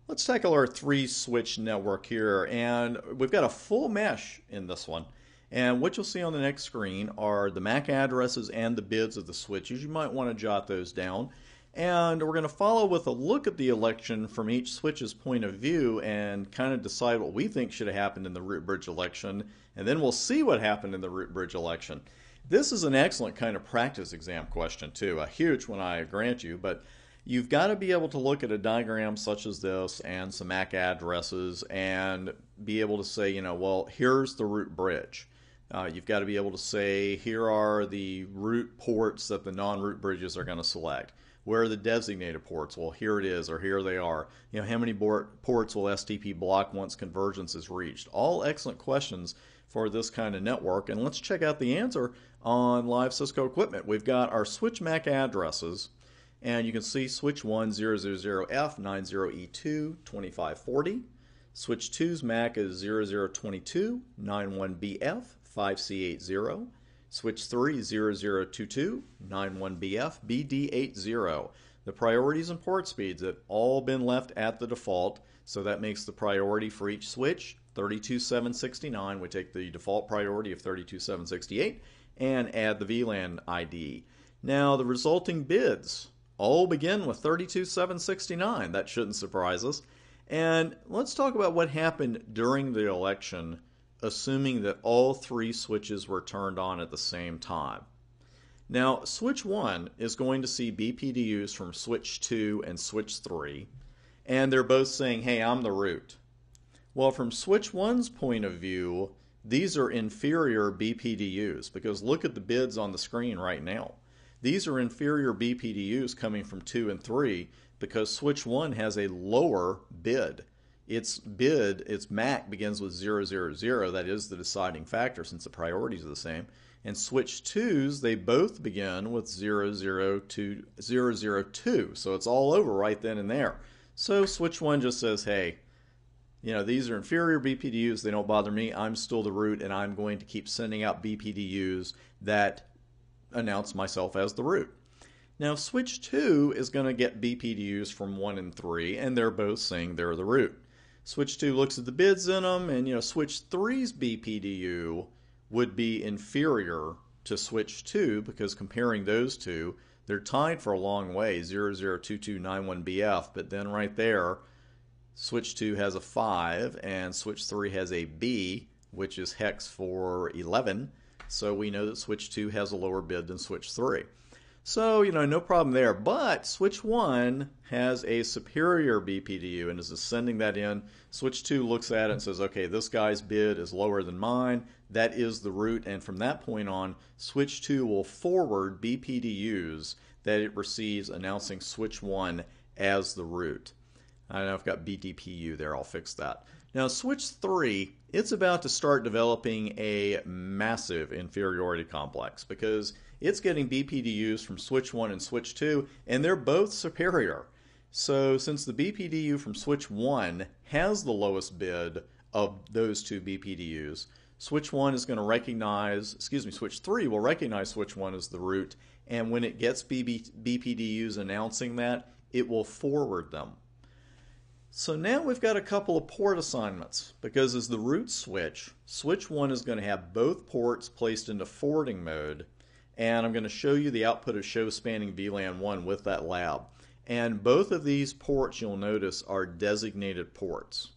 Let's tackle our three switch network here, and we've got a full mesh in this one. And what you'll see on the next screen are the MAC addresses and the bids of the switches. You might want to jot those down. And we're going to follow with a look at the election from each switch's point of view and kind of decide what we think should have happened in the root bridge election. And then we'll see what happened in the root bridge election. This is an excellent kind of practice exam question too, a huge one I grant you, but you've got to be able to look at a diagram such as this and some MAC addresses and be able to say, well, here's the root bridge. You've got to be able to say, here are the root ports that the non-root bridges are going to select. Where are the designated ports? Well, here it is, or here they are. How many ports will STP block once convergence is reached? All excellent questions for this kind of network. And let's check out the answer on live Cisco equipment. We've got our switch MAC addresses. And you can see switch 1 000F 90E2 2540. Switch 2's MAC is 0022 91BF 5C80. Switch 3 0022 91BF BD80. The priorities and port speeds have all been left at the default, so that makes the priority for each switch 32769. We take the default priority of 32768 and add the VLAN ID. Now the resulting bids all begin with 32769. That shouldn't surprise us. And let's talk about what happened during the election, assuming that all three switches were turned on at the same time. Now, switch 1 is going to see BPDUs from switch 2 and switch 3, and they're both saying, hey, I'm the root. Well, from switch 1's point of view, these are inferior BPDUs, because look at the bids on the screen right now. These are inferior BPDUs coming from 2 and 3 because switch 1 has a lower bid. Its MAC begins with 000. That is the deciding factor since the priorities are the same. And switch 2's, they both begin with 002. So it's all over right then and there. So switch 1 just says, hey, these are inferior BPDUs. They don't bother me. I'm still the root, and I'm going to keep sending out BPDUs that announce myself as the root. Now switch 2 is going to get BPDUs from 1 and 3, and they're both saying they're the root. Switch 2 looks at the bids in them, and switch 3's BPDU would be inferior to switch 2 because comparing those two, they're tied for a long way, 002291BF, but then right there, switch 2 has a 5 and switch 3 has a B, which is hex for 11. So we know that switch 2 has a lower bid than switch 3. So, no problem there. But switch 1 has a superior BPDU and is sending that in. Switch 2 looks at it and says, okay, this guy's bid is lower than mine. That is the root. And from that point on, switch 2 will forward BPDUs that it receives announcing switch 1 as the root. I know I've got BDPU there. I'll fix that. Now, switch 3, it's about to start developing a massive inferiority complex because it's getting BPDUs from switch 1 and switch 2, and they're both superior. So since the BPDU from switch 1 has the lowest bid of those two BPDUs, switch 1 is going to recognize, switch 3 will recognize switch 1 as the root, and when it gets BPDUs announcing that, it will forward them. So now we've got a couple of port assignments because as the root switch, switch 1 is going to have both ports placed into forwarding mode, and I'm going to show you the output of show spanning VLAN 1 with that lab. And both of these ports, you'll notice, are designated ports.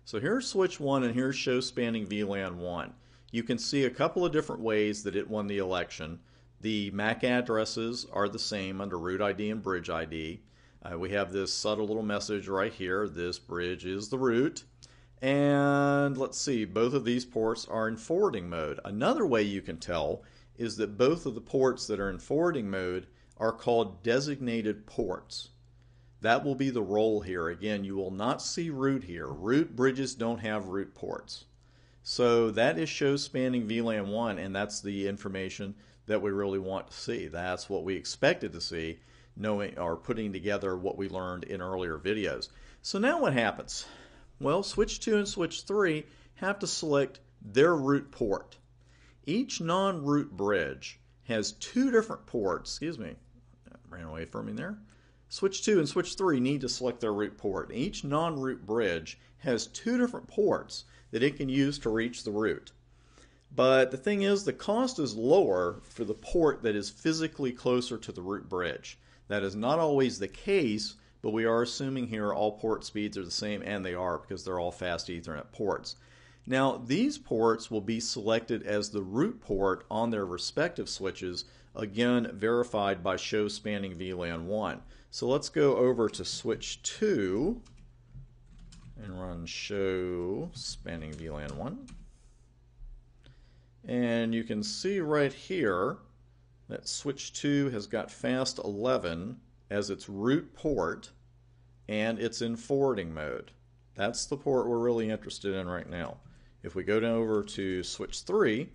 So here's switch 1 and here's show spanning VLAN 1. You can see a couple of different ways that it won the election. The MAC addresses are the same under root ID and bridge ID. We have this subtle little message right here. This bridge is the root. And let's see, both of these ports are in forwarding mode. Another way you can tell is that both of the ports that are in forwarding mode are called designated ports. That will be the role here. Again, you will not see root here. Root bridges don't have root ports. So that is show spanning VLAN 1, and that's the information that we really want to see. That's what we expected to see, knowing or putting together what we learned in earlier videos. So now what happens? Well, switch 2 and switch 3 have to select their root port. Each non-root bridge has two different ports, ran away from me there. Switch 2 and switch 3 need to select their root port. Each non-root bridge has two different ports that it can use to reach the root. But the thing is, the cost is lower for the port that is physically closer to the root bridge. That is not always the case, but we are assuming here all port speeds are the same, and they are because they're all fast Ethernet ports. Now, these ports will be selected as the root port on their respective switches, again verified by show spanning VLAN 1. So let's go over to switch 2 and run show spanning VLAN 1. And you can see right here that switch 2 has got fast 11 as its root port, and it's in forwarding mode. That's the port we're really interested in right now. If we go down over to switch 3,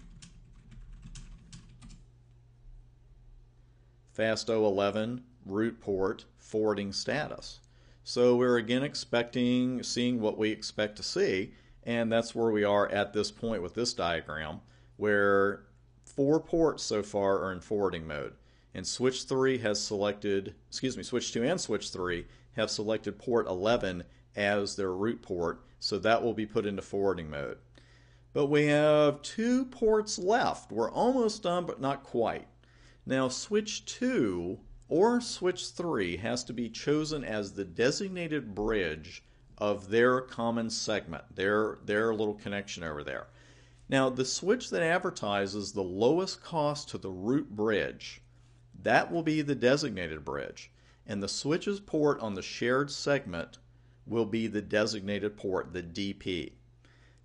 fast 011, root port, forwarding status. So we're again seeing what we expect to see, and that's where we are at this point with this diagram, where 4 ports so far are in forwarding mode. And switch 3 has selected, switch 2 and switch 3 have selected port 11 as their root port, so that will be put into forwarding mode. But we have 2 ports left. We're almost done, but not quite. Now switch 2 or switch 3 has to be chosen as the designated bridge of their common segment, their little connection over there. Now the switch that advertises the lowest cost to the root bridge, that will be the designated bridge, and the switch's port on the shared segment will be the designated port, the DP.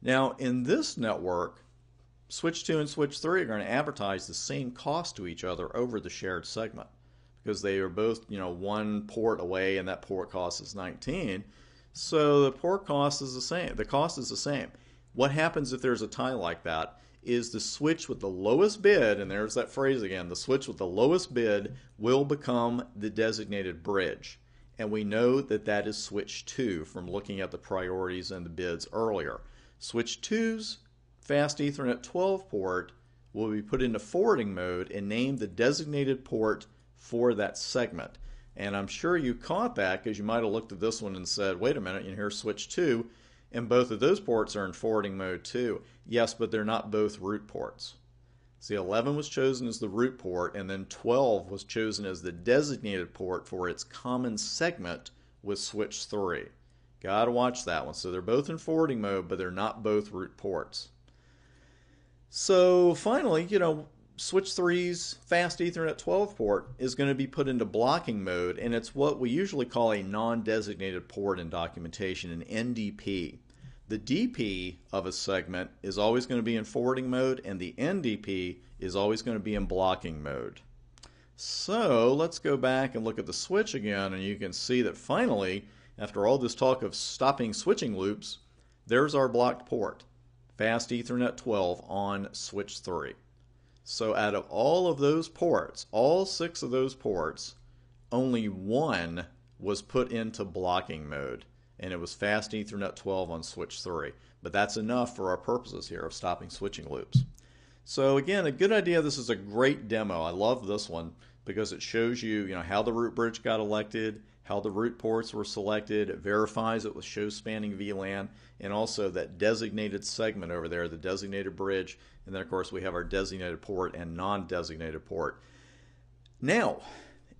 Now in this network, switch 2 and switch 3 are going to advertise the same cost to each other over the shared segment because they are both, one port away, and that port cost is 19. So the port cost is the same. The cost is the same. What happens if there's a tie like that is the switch with the lowest bid, and there's that phrase again, the switch with the lowest bid will become the designated bridge. And we know that that is switch 2 from looking at the priorities and the bids earlier. Switch 2's fast Ethernet 12 port will be put into forwarding mode and named the designated port for that segment. And I'm sure you caught that because you might have looked at this one and said, wait a minute, here's switch 2. And both of those ports are in forwarding mode too. Yes, but they're not both root ports. See, 11 was chosen as the root port, and then 12 was chosen as the designated port for its common segment with switch 3. Gotta watch that one. So they're both in forwarding mode, but they're not both root ports. So finally, switch 3's fast Ethernet 12 port is going to be put into blocking mode, and it's what we usually call a non-designated port in documentation, an NDP. The DP of a segment is always going to be in forwarding mode, and the NDP is always going to be in blocking mode. So let's go back and look at the switch again, and you can see that finally, after all this talk of stopping switching loops, there's our blocked port, fast Ethernet 12 on switch 3. So out of all of those ports, all 6 of those ports, only 1 was put into blocking mode, and it was fast Ethernet 12 on switch 3. But that's enough for our purposes here of stopping switching loops. So again, a good idea. This is a great demo. I love this one because it shows you, how the root bridge got elected, how the root ports were selected. It verifies it with show spanning VLAN, and also that designated segment over there, the designated bridge. And then, of course, we have our designated port and non-designated port. Now,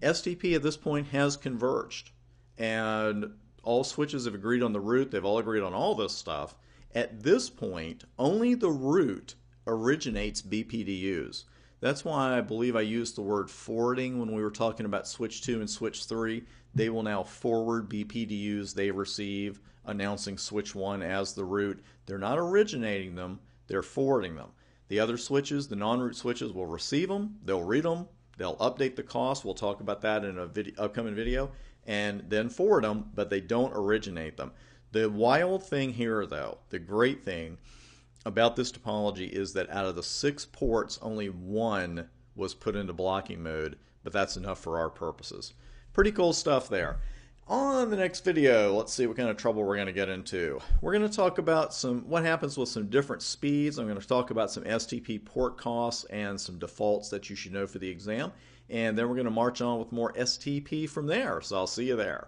STP at this point has converged, and all switches have agreed on the root. They've all agreed on all this stuff. At this point, only the root originates BPDUs. That's why I believe I used the word forwarding when we were talking about switch 2 and switch 3. They will now forward BPDUs they receive, announcing switch 1 as the root. They're not originating them, they're forwarding them. The other switches, the non-root switches, will receive them, they'll read them, they'll update the cost, we'll talk about that in an upcoming video, and then forward them, but they don't originate them. The wild thing here, though, the great thing about this topology is that out of the 6 ports, only 1 was put into blocking mode, but that's enough for our purposes. Pretty cool stuff there. On the next video, let's see what kind of trouble we're going to get into. We're going to talk about what happens with some different speeds. I'm going to talk about some STP port costs and some defaults that you should know for the exam. and then we're going to march on with more STP from there. So I'll see you there.